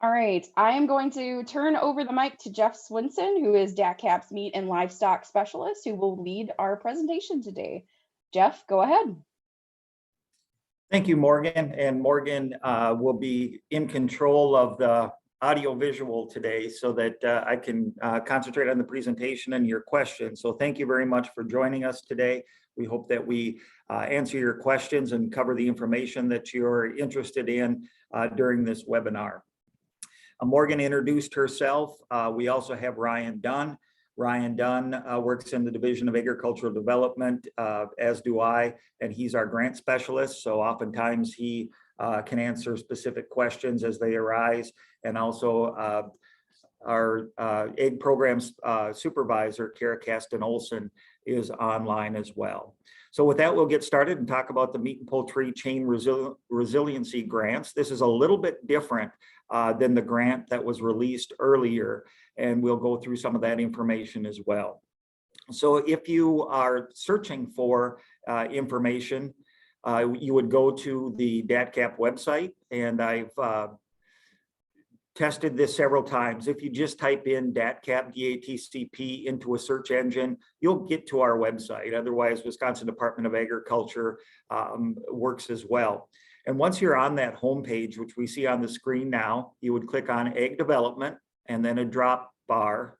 All right, I am going to turn over the mic to Jeff Swinson, who is DATCP's Meat and Livestock Specialist, who will lead our presentation today. Jeff, go ahead. Thank you, Morgan. And Morgan will be in control of the audio visual today so that I can concentrate on the presentation and your questions. So thank you very much for joining us today. We hope that we answer your questions and cover the information that you're interested in during this webinar. Morgan introduced herself. We also have Ryan Dunn. Ryan Dunn works in the Division of Agricultural Development, as do I, and he's our grant specialist. So oftentimes he can answer specific questions as they arise. And also our egg programs supervisor, Kara Kasten Olson, is online as well. So with that, we'll get started and talk about the meat and poultry chain resiliency grants. This is a little bit different than the grant that was released earlier, and we'll go through some of that information as well. So if you are searching for information, you would go to the DATCP website, and I've tested this several times. If you just type in DATCP, DATCP into a search engine, you'll get to our website. Otherwise, Wisconsin Department of Agriculture works as well. And once you're on that homepage, which we see on the screen now, you would click on Egg Development, and then a drop box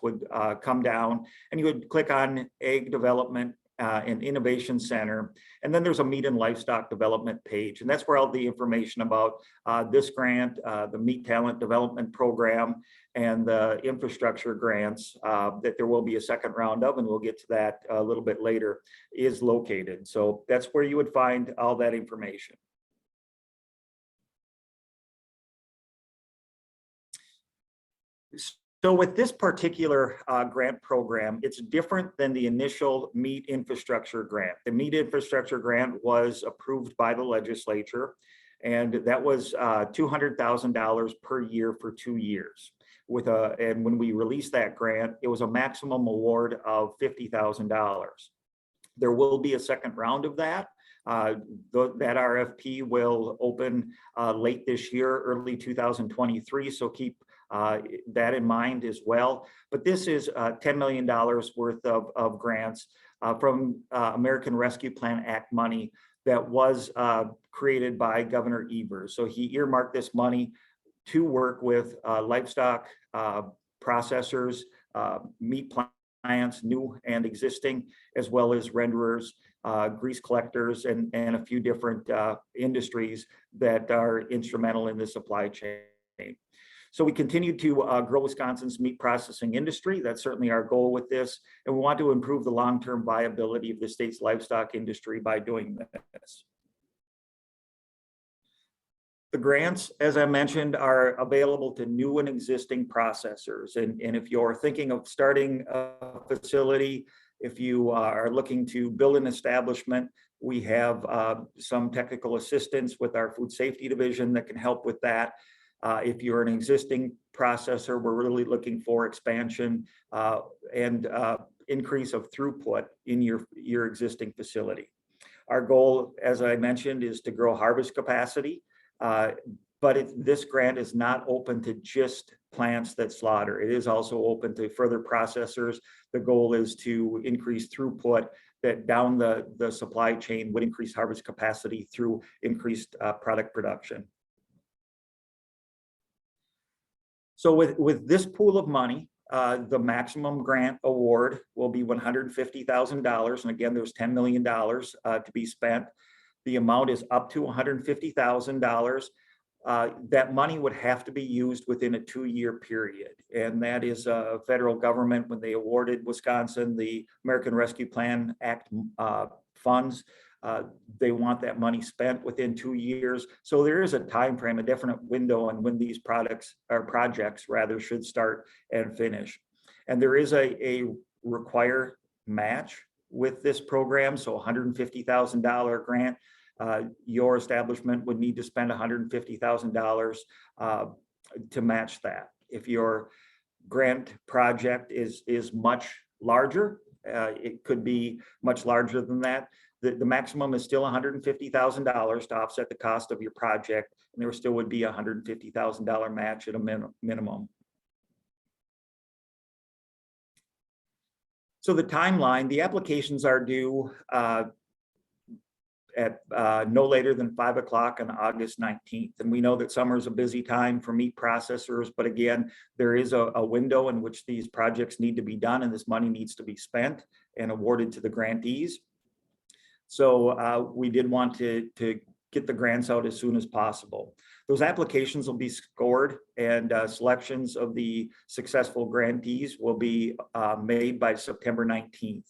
would come down, and you would click on Egg Development and Innovation Center. And then there's a Meat and Livestock Development page. And that's where all the information about this grant, the Meat Talent Development Program, and the infrastructure grants that there will be a second round of, and we'll get to that a little bit later, is located. So that's where you would find all that information. So with this particular grant program, it's different than the initial meat infrastructure grant. The meat infrastructure grant was approved by the legislature, and that was $200,000 per year for 2 years. And when we released that grant, it was a maximum award of $50,000. There will be a second round of that. That RFP will open late this year, early 2023. So keep that in mind as well. But this is $10 million worth of grants from American Rescue Plan Act money that was created by Governor Evers. So he earmarked this money to work with livestock processors, meat plants, new and existing, as well as renderers, grease collectors, and a few different industries that are instrumental in the supply chain. So we continue to grow Wisconsin's meat processing industry. That's certainly our goal with this. And we want to improve the long-term viability of the state's livestock industry by doing this. The grants, as I mentioned, are available to new and existing processors. And if you're thinking of starting a facility, if you are looking to build an establishment, we have some technical assistance with our food safety division that can help with that. If you're an existing processor, we're really looking for expansion and increase of throughput in your existing facility. Our goal, as I mentioned, is to grow harvest capacity, but this grant is not open to just plants that slaughter. It is also open to further processors. The goal is to increase throughput that down the supply chain would increase harvest capacity through increased product production. So with this pool of money, the maximum grant award will be $150,000. And again, there's $10 million to be spent. The amount is up to $150,000. That money would have to be used within a 2-year period. And that is federal government, when they awarded Wisconsin the American Rescue Plan Act funds, they want that money spent within 2 years. So there is a time frame, a definite window on when these projects rather should start and finish. And there is a required match with this program. So $150,000 grant, your establishment would need to spend $150,000 to match that. If your grant project is much larger, it could be much larger than that. The maximum is still $150,000 to offset the cost of your project, and there still would be a $150,000 match at a minimum. So the timeline, the applications are due at no later than 5 o'clock on August 19th. And we know that summer is a busy time for meat processors, but again, there is a window in which these projects need to be done and this money needs to be spent and awarded to the grantees. So we did want to get the grants out as soon as possible. Those applications will be scored, and selections of the successful grantees will be made by September 19th.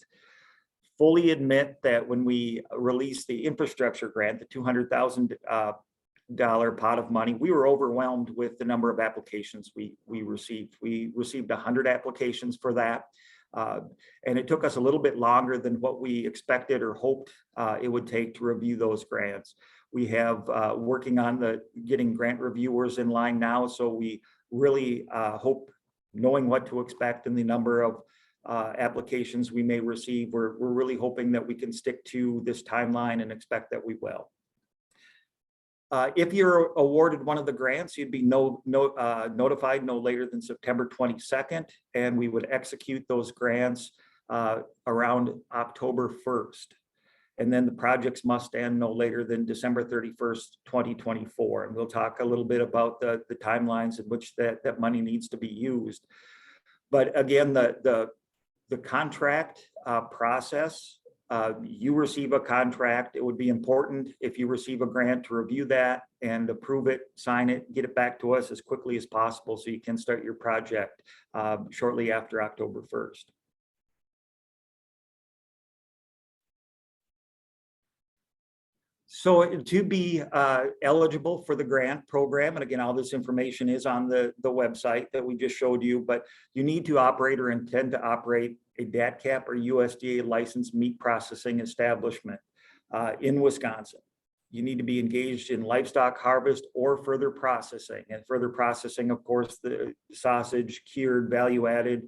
Fully admit that when we released the infrastructure grant, the $200,000 pot of money, we were overwhelmed with the number of applications we received. We received 100 applications for that. And it took us a little bit longer than what we expected or hoped it would take to review those grants. We have working on getting grant reviewers in line now, so we really hope, knowing what to expect and the number of applications we may receive, we're really hoping that we can stick to this timeline and expect that we will. If you're awarded one of the grants, you'd be notified no later than September 22nd, and we would execute those grants around October 1st. And then the projects must end no later than December 31st, 2024. And we'll talk a little bit about the timelines in which that money needs to be used. But again, the contract process, you receive a contract. It would be important if you receive a grant to review that and approve it, sign it, get it back to us as quickly as possible so you can start your project shortly after October 1st. So to be eligible for the grant program, and again, all this information is on the website that we just showed you, but you need to operate or intend to operate a DATCP or USDA licensed meat processing establishment in Wisconsin. You need to be engaged in livestock harvest or further processing. And further processing, of course, the sausage, cured, value-added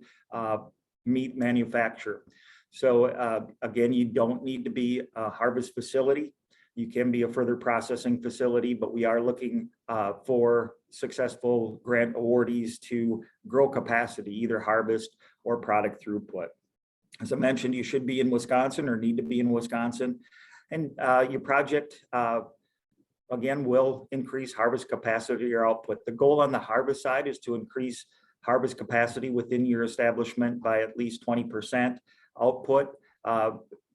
meat manufacture. So again, you don't need to be a harvest facility. You can be a further processing facility, but we are looking for successful grant awardees to grow capacity, either harvest or product throughput. As I mentioned, you should be in Wisconsin or need to be in Wisconsin. And your project, again, will increase harvest capacity or output. The goal on the harvest side is to increase harvest capacity within your establishment by at least 20%. Output,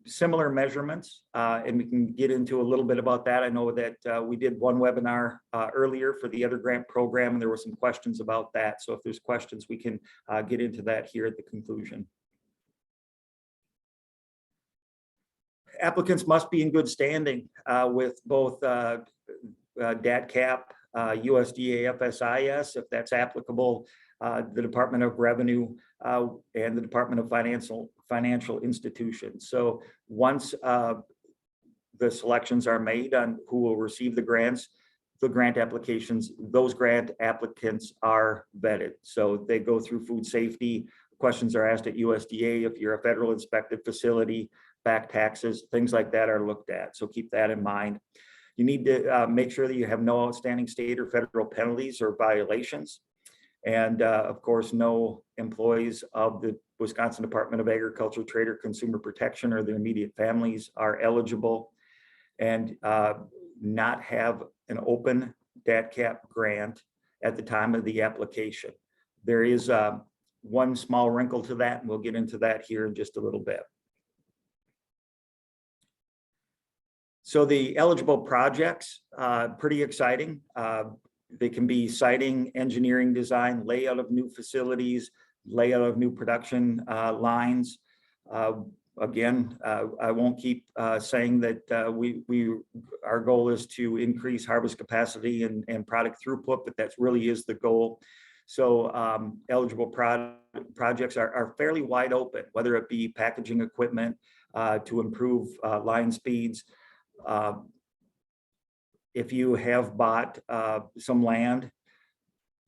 similar measurements, and we can get into a little bit about that. I know that we did one webinar earlier for the other grant program, and there were some questions about that. So if there's questions, we can get into that here at the conclusion. Applicants must be in good standing with both DATCP, USDA FSIS, if that's applicable, the Department of Revenue, and the Department of Financial Institutions. So once the selections are made on who will receive the grants, the grant applications, those grant applicants are vetted. So they go through food safety. Questions are asked at USDA. If you're a federal inspected facility, back taxes, things like that are looked at. So keep that in mind. You need to make sure that you have no outstanding state or federal penalties or violations. And of course, no employees of the Wisconsin Department of Agriculture, Trade, or Consumer Protection or their immediate families are eligible, and not have an open DATCP grant at the time of the application. There is one small wrinkle to that, and we'll get into that here in just a little bit. So the eligible projects, pretty exciting. They can be siting, engineering design, layout of new facilities, layout of new production lines. Again, I won't keep saying that our goal is to increase harvest capacity and product throughput, but that really is the goal. So eligible projects are fairly wide open, whether it be packaging equipment to improve line speeds. If you have bought some land,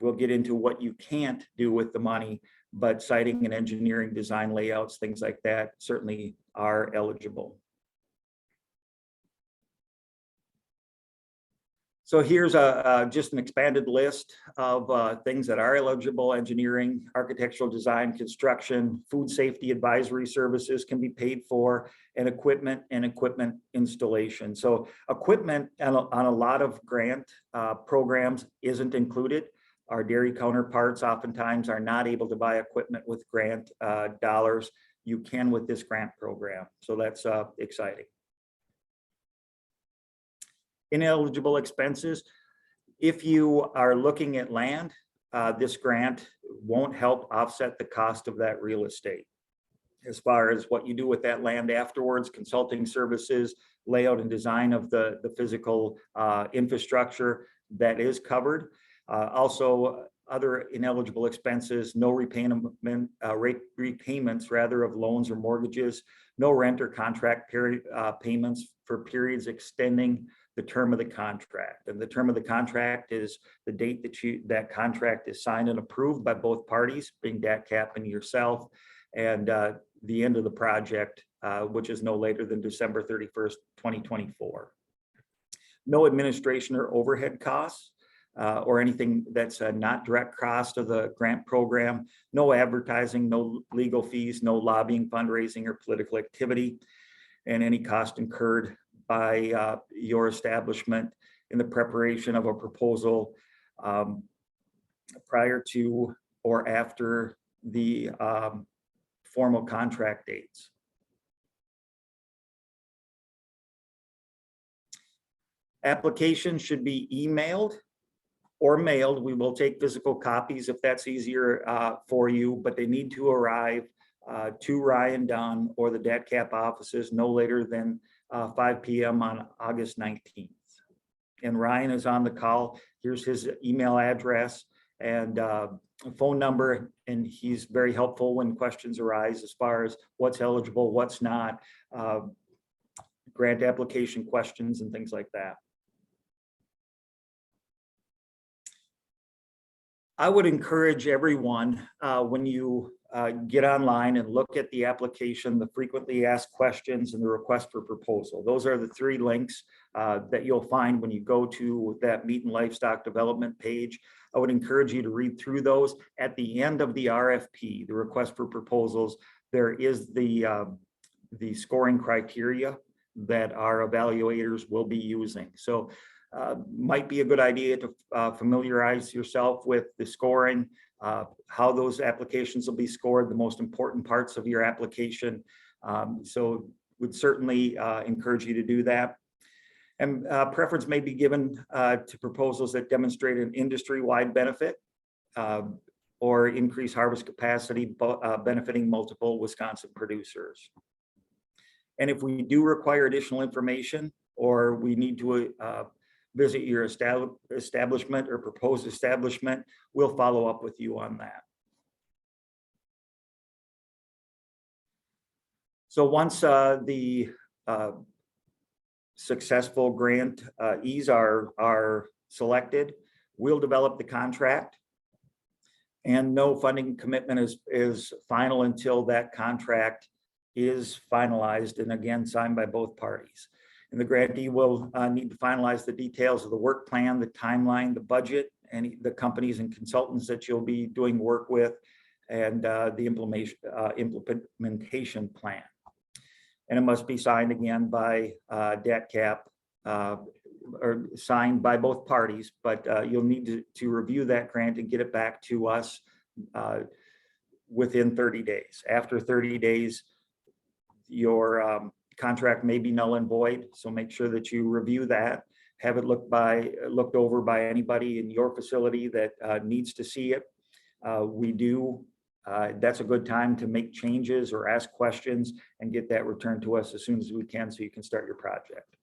we'll get into what you can't do with the money, but siting and engineering design layouts, things like that certainly are eligible. So here's just an expanded list of things that are eligible: engineering, architectural design, construction, food safety advisory services can be paid for, and equipment installation. So equipment on a lot of grant programs isn't included. Our dairy counterparts oftentimes are not able to buy equipment with grant dollars. You can with this grant program. So that's exciting. Ineligible expenses. If you are looking at land, this grant won't help offset the cost of that real estate. As far as what you do with that land afterwards, consulting services, layout and design of the physical infrastructure, that is covered. Also, other ineligible expenses: no repayments rather of loans or mortgages, no rent or contract payments for periods extending the term of the contract. And the term of the contract is the date that that contract is signed and approved by both parties, being DATCP and yourself, and the end of the project, which is no later than December 31st, 2024. No administration or overhead costs, or anything that's not direct cost of the grant program. No advertising, no legal fees, no lobbying, fundraising, or political activity, and any cost incurred by your establishment in the preparation of a proposal prior to or after the formal contract dates. Applications should be emailed or mailed. We will take physical copies if that's easier for you, but they need to arrive to Ryan Dunn or the DATCP offices no later than 5 p.m. on August 19th. And Ryan is on the call. Here's his email address and phone number, and he's very helpful when questions arise as far as what's eligible, what's not, grant application questions and things like that. I would encourage everyone when you get online and look at the application, the frequently asked questions, and the request for proposal. Those are the three links that you'll find when you go to that meat and livestock development page. I would encourage you to read through those. At the end of the RFP, the request for proposals, there is the scoring criteria that our evaluators will be using. So might be a good idea to familiarize yourself with the scoring, how those applications will be scored, the most important parts of your application. So would certainly encourage you to do that. And preference may be given to proposals that demonstrate an industry-wide benefit or increase harvest capacity, benefiting multiple Wisconsin producers. And if we do require additional information, or we need to visit your establishment or proposed establishment, we'll follow up with you on that. So once the successful grantees are selected, we'll develop the contract, and no funding commitment is final until that contract is finalized and again signed by both parties. And the grantee will need to finalize the details of the work plan, the timeline, the budget, and the companies and consultants that you'll be doing work with, and the implementation plan. And it must be signed again by DATCP, or signed by both parties, but you'll need to review that grant and get it back to us within 30 days. After 30 days, your contract may be null and void, so make sure that you review that, have it looked over by anybody in your facility that needs to see it. That's a good time to make changes or ask questions and get that returned to us as soon as we can, so you can start your project.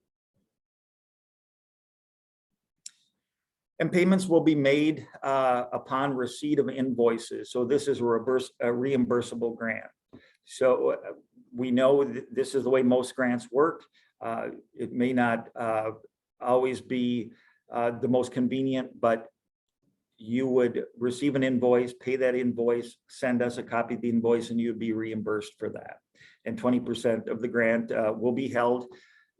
And payments will be made upon receipt of invoices. So this is a reimbursable grant. So we know that this is the way most grants work. It may not always be the most convenient, but you would receive an invoice, pay that invoice, send us a copy of the invoice, and you'd be reimbursed for that. And 20% of the grant will be held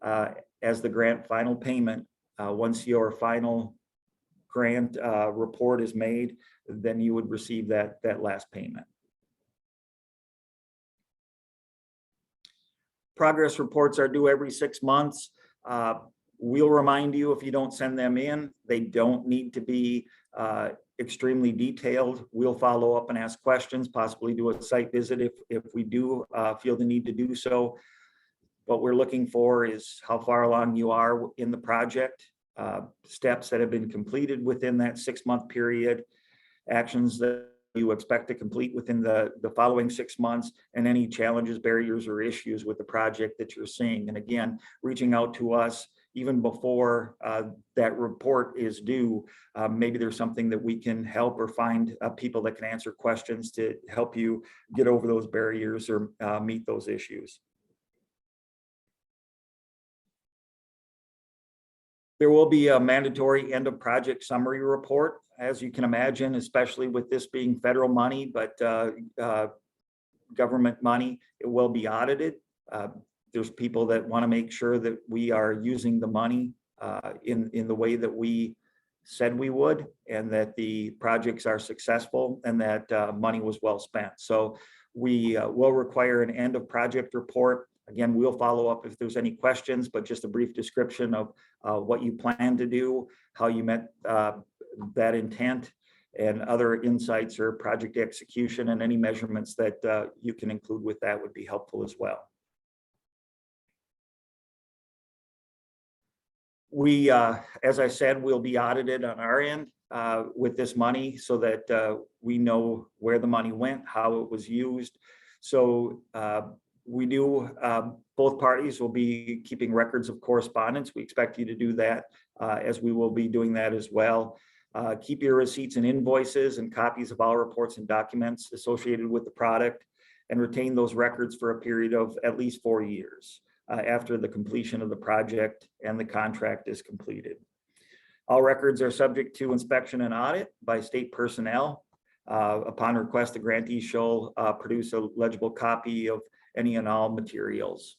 as the grant final payment Once your final grant report is made, then you would receive that last payment. Progress reports are due every 6 months. We'll remind you if you don't send them in. They don't need to be extremely detailed. We'll follow up and ask questions, possibly do a site visit if we do feel the need to do so. What we're looking for is how far along you are in the project, steps that have been completed within that 6-month period, actions that you expect to complete within the following 6 months, and any challenges, barriers, or issues with the project that you're seeing. And again, reaching out to us even before that report is due. Maybe there's something that we can help or find people that can answer questions to help you get over those barriers or meet those issues. There will be a mandatory end of project summary report, as you can imagine, especially with this being federal money, but government money, it will be audited. There's people that want to make sure that we are using the money in the way that we said we would, and that the projects are successful, and that money was well spent. So we will require an end of project report. Again, we'll follow up if there's any questions, but just a brief description of what you plan to do, how you met that intent, and other insights or project execution, and any measurements that you can include with that would be helpful as well. We, as I said, will be audited on our end with this money, so that we know where the money went, how it was used. So we do, both parties will be keeping records of correspondence. We expect you to do that, as we will be doing that as well. Keep your receipts and invoices and copies of all reports and documents associated with the product, and retain those records for a period of at least 4 years after the completion of the project and the contract is completed. All records are subject to inspection and audit by state personnel. Upon request, the grantee shall produce a legible copy of any and all materials.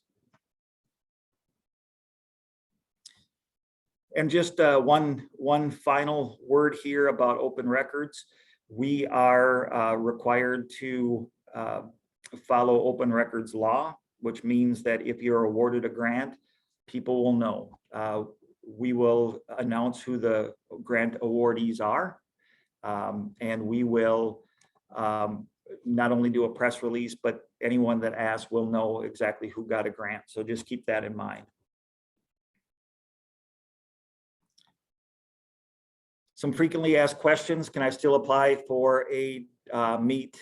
And just one final word here about open records. We are required to follow open records law, which means that if you're awarded a grant, people will know. We will announce who the grant awardees are, and we will not only do a press release, but anyone that asks will know exactly who got a grant. So just keep that in mind. Some frequently asked questions: can I still apply for a meat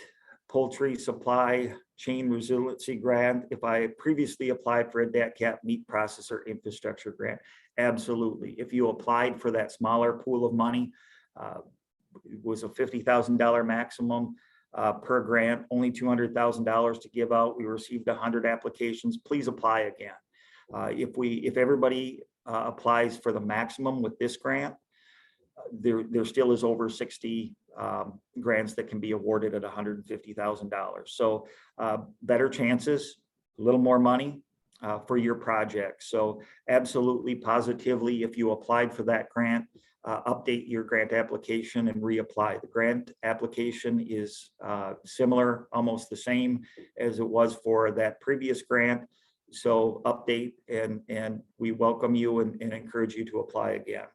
poultry supply chain resiliency grant if I previously applied for a DATCP meat processor infrastructure grant? Absolutely. If you applied for that smaller pool of money, it was a $50,000 maximum per grant, only $200,000 to give out. We received 100 applications. Please apply again. If everybody applies for the maximum with this grant, there still is over 60 grants that can be awarded at $150,000. So better chances, a little more money for your project. So absolutely, positively, if you applied for that grant, update your grant application and reapply. The grant application is similar, almost the same as it was for that previous grant. So update, and we welcome you and encourage you to apply again.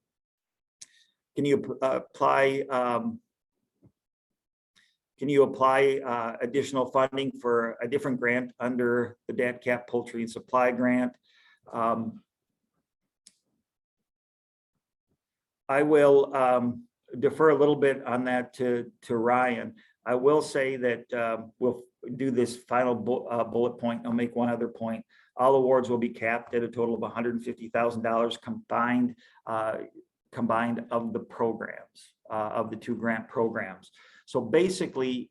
Can you apply? Can you apply additional funding for a different grant under the DATCP Poultry and Supply Grant? I will defer a little bit on that to Ryan. I will say that we'll do this final bullet point. I'll make one other point. All awards will be capped at a total of $150,000 combined of the programs, of the 2 grant programs. So basically,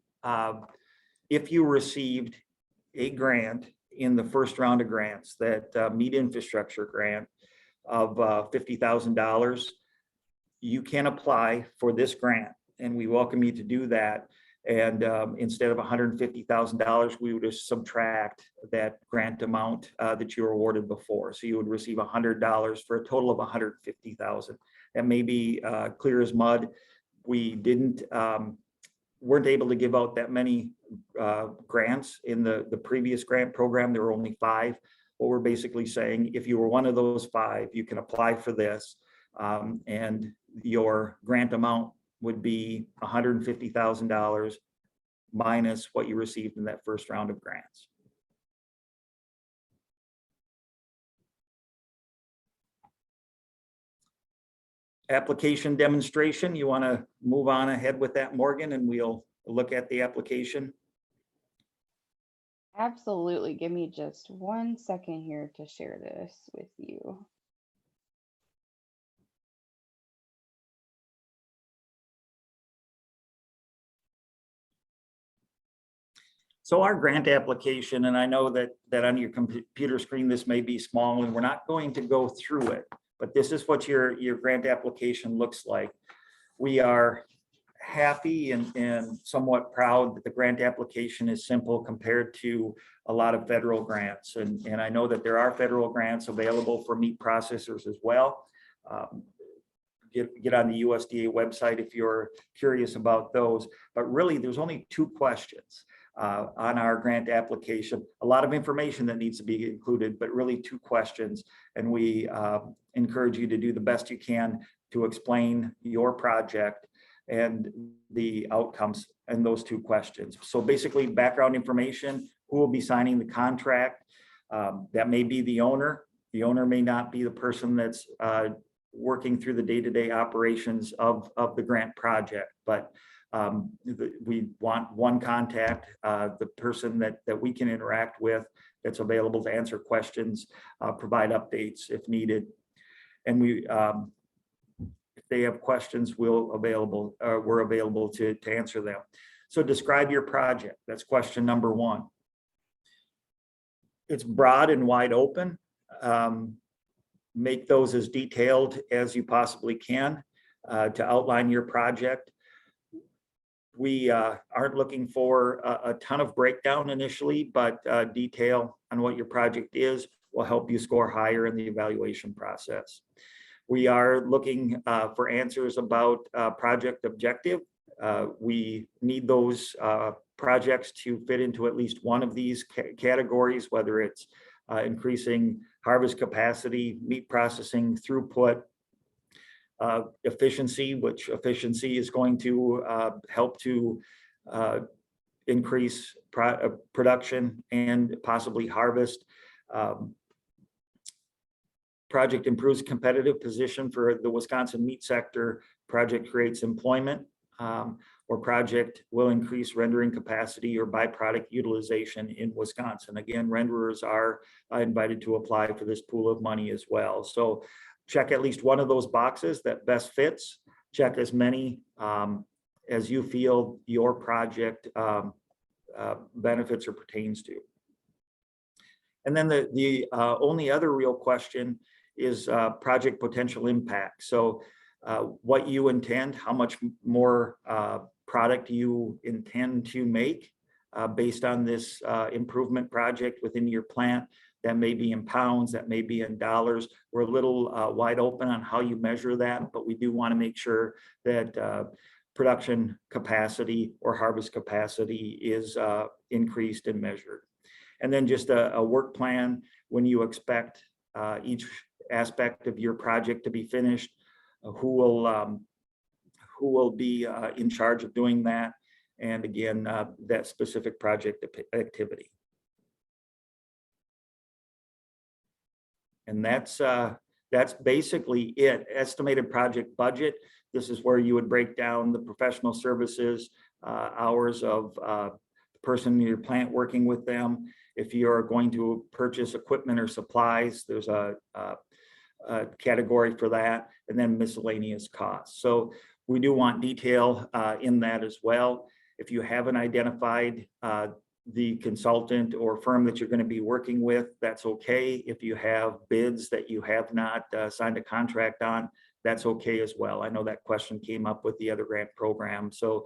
if you received a grant in the first round of grants, that meat infrastructure grant of $50,000, you can apply for this grant, and we welcome you to do that. And instead of $150,000, we would just subtract that grant amount that you were awarded before. So you would receive $100 for a total of $150,000. That may be clear as mud. We weren't able to give out that many grants in the previous grant program. There were only 5. What we're basically saying, if you were one of those 5, you can apply for this, and your grant amount would be $150,000 minus what you received in that first round of grants. Application demonstration, you want to move on ahead with that, Morgan, and we'll look at the application. Absolutely. Give me just 1 second here to share this with you. So our grant application, and I know that on your computer screen, this may be small and we're not going to go through it, but this is what your grant application looks like. We are happy and somewhat proud that the grant application is simple compared to a lot of federal grants. And I know that there are federal grants available for meat processors as well. Get on the USDA website if you're curious about those. But really, there's only 2 questions on our grant application. A lot of information that needs to be included, but really 2 questions. And we encourage you to do the best you can to explain your project and the outcomes in those 2 questions. So basically, background information, who will be signing the contract. That may be the owner. The owner may not be the person that's working through the day-to-day operations of the grant project, but we want one contact, the person that we can interact with, that's available to answer questions, provide updates if needed. And if they have questions, we're available to answer them. So describe your project. That's question number 1. It's broad and wide open. Make those as detailed as you possibly can to outline your project. We aren't looking for a ton of breakdown initially, but detail on what your project is will help you score higher in the evaluation process. We are looking for answers about project objective. We need those projects to fit into at least one of these categories, whether it's increasing harvest capacity, meat processing throughput, efficiency, which efficiency is going to help to increase production and possibly harvest. Project improves competitive position for the Wisconsin meat sector. Project creates employment, or project will increase rendering capacity or byproduct utilization in Wisconsin. Again, renderers are invited to apply for this pool of money as well. So check at least one of those boxes that best fits. Check as many as you feel your project benefits or pertains to. And then the only other real question is project potential impact. So what you intend, how much more product you intend to make based on this improvement project within your plant. That may be in pounds, that may be in dollars. We're a little wide open on how you measure that, but we do want to make sure that production capacity or harvest capacity is increased and measured. And then just a work plan when you expect each aspect of your project to be finished, who will be in charge of doing that, and again, that specific project activity. And that's basically it. Estimated project budget. This is where you would break down the professional services, hours of the person in your plant working with them. If you're going to purchase equipment or supplies, there's a category for that, and then miscellaneous costs. So we do want detail in that as well. If you haven't identified the consultant or firm that you're going to be working with, that's okay. If you have bids that you have not signed a contract on, that's okay as well. I know that question came up with the other grant program. So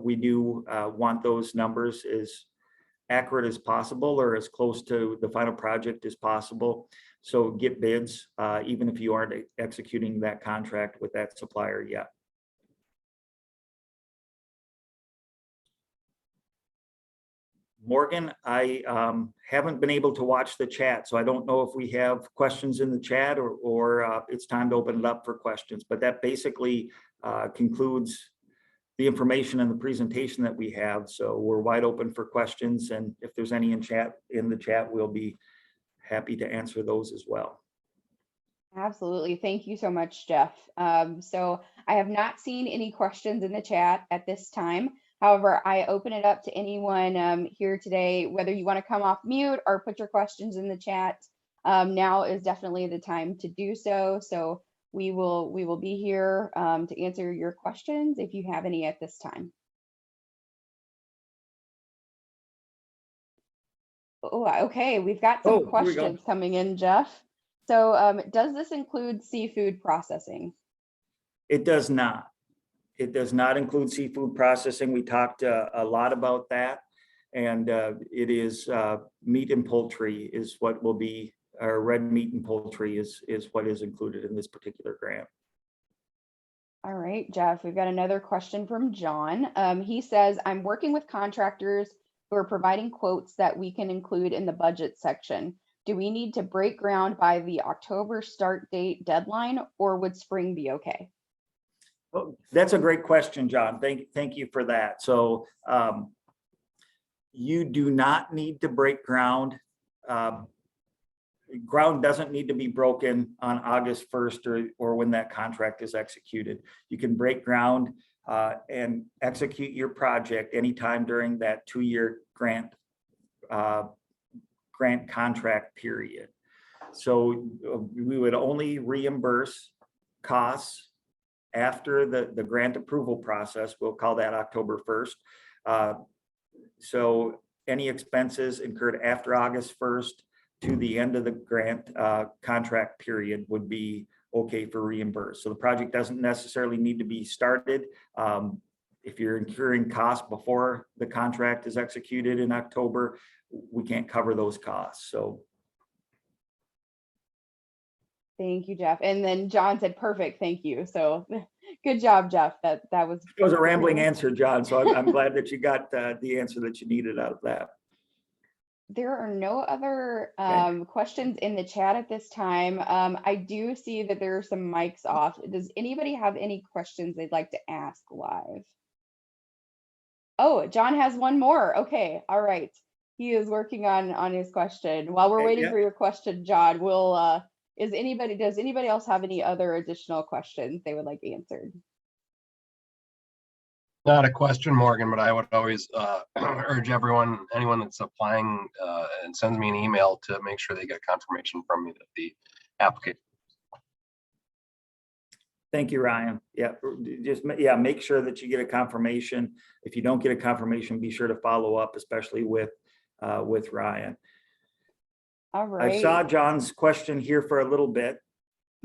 we do want those numbers as accurate as possible or as close to the final project as possible. So get bids, even if you aren't executing that contract with that supplier yet. Morgan, I haven't been able to watch the chat, so I don't know if we have questions in the chat or it's time to open it up for questions, but that basically concludes the information and the presentation that we have. So we're wide open for questions, and if there's any in the chat, we'll be happy to answer those as well. Absolutely. Thank you so much, Jeff. So I have not seen any questions in the chat at this time. However, I open it up to anyone here today, whether you want to come off mute or put your questions in the chat. Now is definitely the time to do so. So we will be here to answer your questions if you have any at this time. Oh, okay. We've got some questions coming in, Jeff. So does this include seafood processing? It does not. It does not include seafood processing. We talked a lot about that, and it is meat and poultry is what will be, our red meat and poultry is what is included in this particular grant. All right, Jeff, we've got another question from John. He says, I'm working with contractors who are providing quotes that we can include in the budget section. Do we need to break ground by the October start date deadline, or would spring be okay? Well, that's a great question, John. Thank you for that. So you do not need to break ground. Ground doesn't need to be broken on August 1st or when that contract is executed. You can break ground and execute your project anytime during that 2-year grant contract period. So we would only reimburse costs after the grant approval process. We'll call that October 1st. So any expenses incurred after August 1st to the end of the grant contract period would be okay for reimburse. So the project doesn't necessarily need to be started. If you're incurring costs before the contract is executed in October, we can't cover those costs. So. Thank you, Jeff. And then John said, perfect, thank you. So good job, Jeff. That was. It was a rambling answer, John. So I'm glad that you got the answer that you needed out of that. There are no other questions in the chat at this time. I do see that there are some mics off. Does anybody have any questions they'd like to ask live? Oh, John has one more. Okay, all right. He is working on his question. While we're waiting for your question, John, we'll does anybody else have any other additional questions they would like answered? Not a question, Morgan, but I would always urge anyone that's applying and sends me an email to make sure they get confirmation from me that the application. Thank you, Ryan. Yeah, make sure that you get a confirmation. If you don't get a confirmation, be sure to follow up, especially with Ryan. All right. I saw John's question here for a little bit.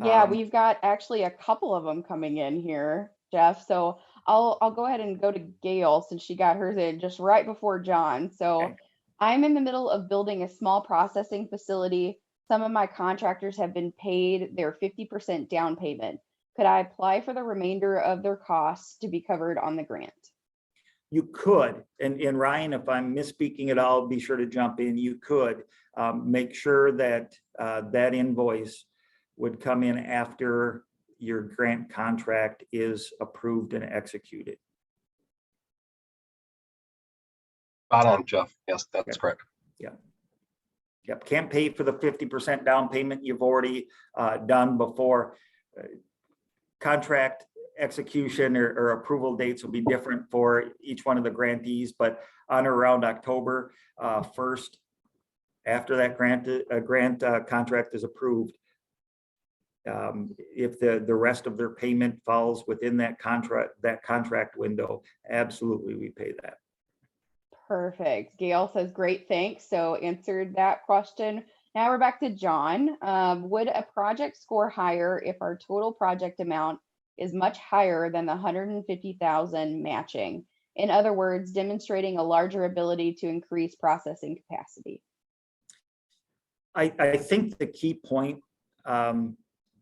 Yeah, we've got actually a couple of them coming in here, Jeff. So I'll go ahead and go to Gail since she got hers in just right before John. So okay. I'm in the middle of building a small processing facility. Some of my contractors have been paid their 50% down payment. Could I apply for the remainder of their costs to be covered on the grant? You could, and Ryan, if I'm misspeaking at all, be sure to jump in. You could make sure that that invoice would come in after your grant contract is approved and executed. Spot on, Jeff. Yes, that's correct. Yeah. Yep. Can't pay for the 50% down payment you've already done before. Contract execution or approval dates will be different for each one of the grantees, but on or around October 1st, after that grant contract is approved, if the rest of their payment falls within that contract window, absolutely we pay that. Perfect. Gail says great, thanks. So answered that question. Now we're back to John. Would a project score higher if our total project amount is much higher than the 150,000 matching? In other words, demonstrating a larger ability to increase processing capacity. I think the key point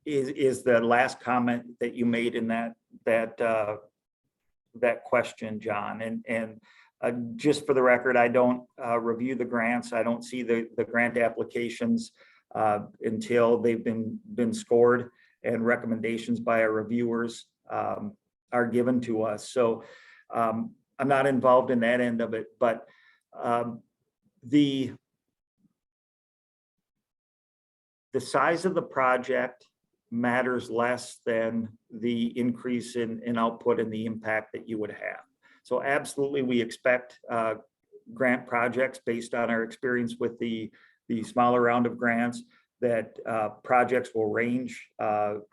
is the last comment that you made in that question, John. And just for the record, I don't review the grants. I don't see the grant applications until they've been scored and recommendations by our reviewers are given to us. So I'm not involved in that end of it, but the size of the project matters less than the increase in output and the impact that you would have. So absolutely, we expect grant projects based on our experience with the smaller round of grants that projects will range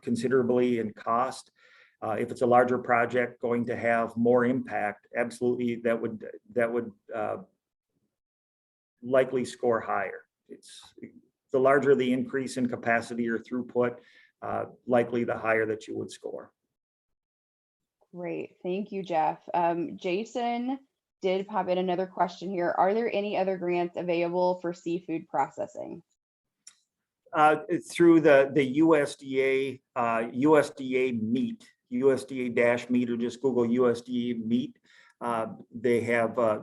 considerably in cost. If it's a larger project going to have more impact, absolutely that would likely score higher. It's the larger the increase in capacity or throughput, likely the higher that you would score. Great, thank you, Jeff. Jason did pop in another question here. Are there any other grants available for seafood processing? Through the USDA, USDA meat, USDA-meat, or just Google USDA meat. They have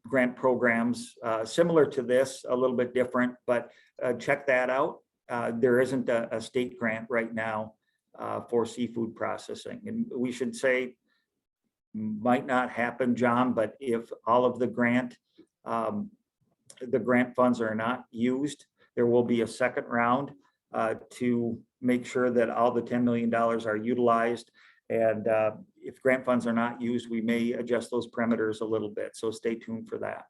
grant programs similar to this, a little bit different, but check that out. There isn't a state grant right now for seafood processing. And we should say, might not happen, John, but if all of the grant funds are not used, there will be a second round to make sure that all the $10 million are utilized. And if grant funds are not used, we may adjust those parameters a little bit. So stay tuned for that.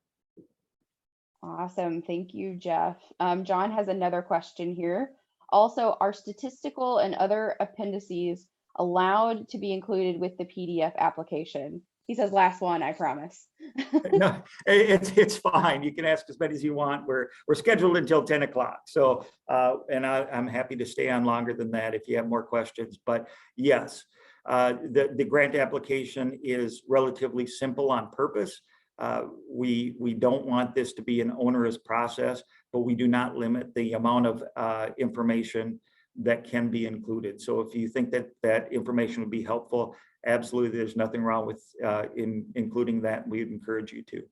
Awesome. Thank you, Jeff. John has another question here. Also, are statistical and other appendices allowed to be included with the PDF application? He says last one, I promise. No, it's fine. You can ask as many as you want. We're scheduled until 10 o'clock. So, and I'm happy to stay on longer than that if you have more questions. But yes, the grant application is relatively simple on purpose. We don't want this to be an onerous process, but we do not limit the amount of information that can be included. So if you think that information would be helpful, absolutely, there's nothing wrong with including that. We'd encourage you to.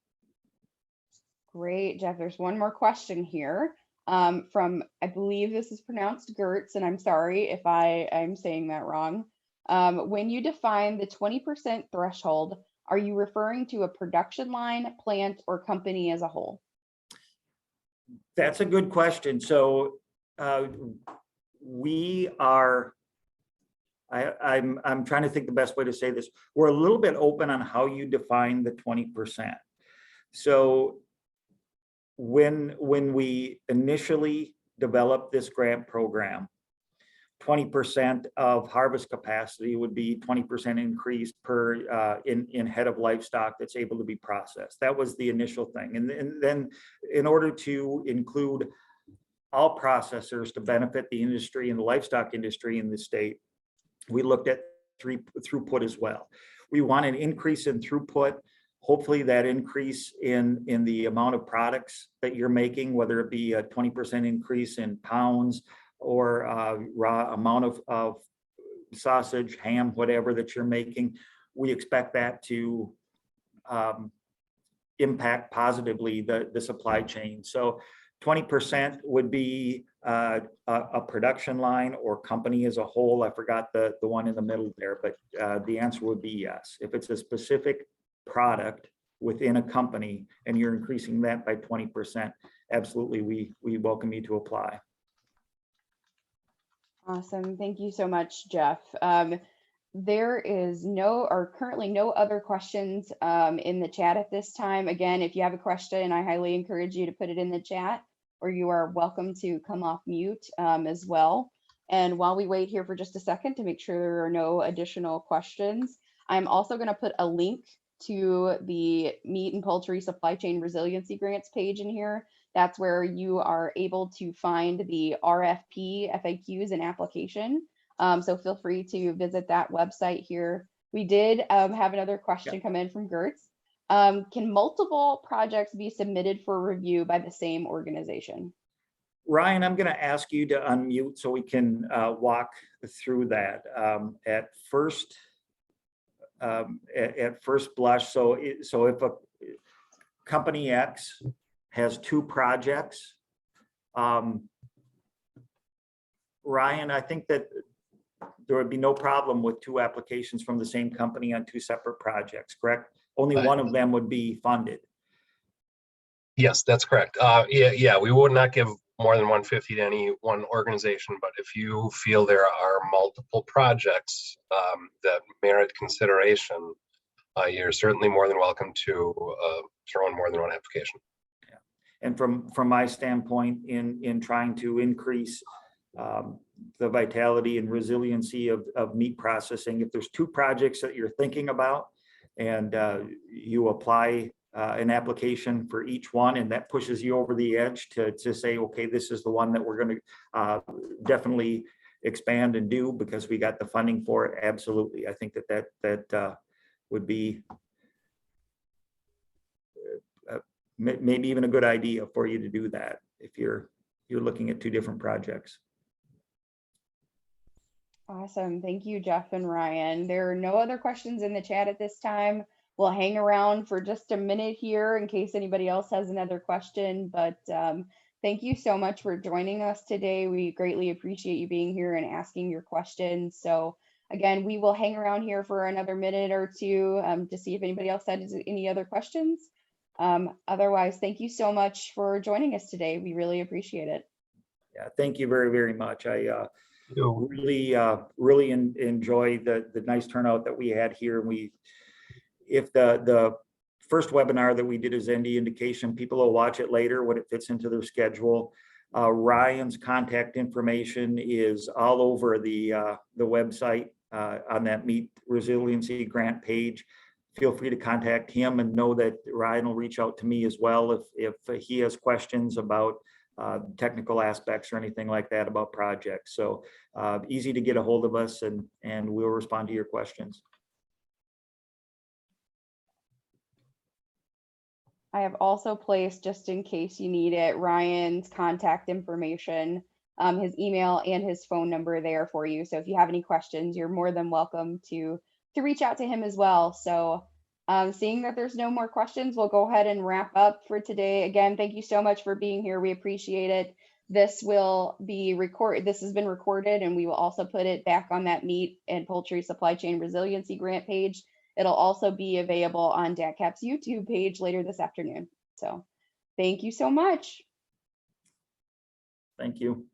Great, Jeff. There's one more question here from, I believe this is pronounced Gertz, and I'm sorry if I'm saying that wrong. When you define the 20% threshold, are you referring to a production line, plant, or company as a whole? That's a good question. So we are, I'm trying to think the best way to say this. We're a little bit open on how you define the 20%. So when we initially developed this grant program, 20% of harvest capacity would be 20% increase per in head of livestock that's able to be processed. That was the initial thing. And then in order to include all processors to benefit the industry and the livestock industry in the state, we looked at throughput as well. We want an increase in throughput. Hopefully that increase in the amount of products that you're making, whether it be a 20% increase in pounds or raw amount of sausage, ham, whatever that you're making, we expect that to impact positively the supply chain. So 20% would be a production line or company as a whole. I forgot the one in the middle there, but the answer would be yes. If it's a specific product within a company and you're increasing that by 20%, absolutely, we welcome you to apply. Awesome. Thank you so much, Jeff. There is currently no other questions in the chat at this time. Again, if you have a question, I highly encourage you to put it in the chat, or you are welcome to come off mute as well. And while we wait here for just a second to make sure there are no additional questions, I'm also going to put a link to the Meat and Poultry Supply Chain Resiliency Grants page in here. That's where you are able to find the RFP, FAQs, and application. So feel free to visit that website here. We did have another question come in from Gertz. Can multiple projects be submitted for review by the same organization? Ryan, I'm going to ask you to unmute so we can walk through that. At first blush, so if a company X has two projects, Ryan, I think that there would be no problem with two applications from the same company on two separate projects, correct? Only one of them would be funded. Yes, that's correct. Yeah, we would not give more than 150 to any one organization, but if you feel there are multiple projects that merit consideration, you're certainly more than welcome to throw in more than one application. Yeah. And from my standpoint, in trying to increase the vitality and resiliency of meat processing, if there's two projects that you're thinking about and you apply an application for each one, and that pushes you over the edge to say, okay, this is the one that we're going to definitely expand and do because we got the funding for it. Absolutely. I think that would be maybe even a good idea for you to do that if you're looking at two different projects. Awesome. Thank you, Jeff and Ryan. There are no other questions in the chat at this time. We'll hang around for just a minute here in case anybody else has another question, but thank you so much for joining us today. We greatly appreciate you being here and asking your questions. So again, we will hang around here for another minute or two to see if anybody else has any other questions. Otherwise, thank you so much for joining us today. We really appreciate it. Yeah, thank you very, very much. I really enjoy the nice turnout that we had here. If the first webinar that we did is any indication, people will watch it later when it fits into their schedule. Ryan's contact information is all over the website on that Meat Resiliency grant page. Feel free to contact him and know that Ryan will reach out to me as well if he has questions about technical aspects or anything like that about projects. So easy to get a hold of us and we'll respond to your questions. I have also placed, just in case you need it, Ryan's contact information, his email and his phone number there for you. So if you have any questions, you're more than welcome to reach out to him as well. So seeing that there's no more questions, we'll go ahead and wrap up for today. Again, thank you so much for being here. We appreciate it. This will be recorded. This has been recorded, and we will also put it back on that Meat and Poultry Supply Chain Resiliency grant page. It'll also be available on DATCP's YouTube page later this afternoon. So thank you so much. Thank you.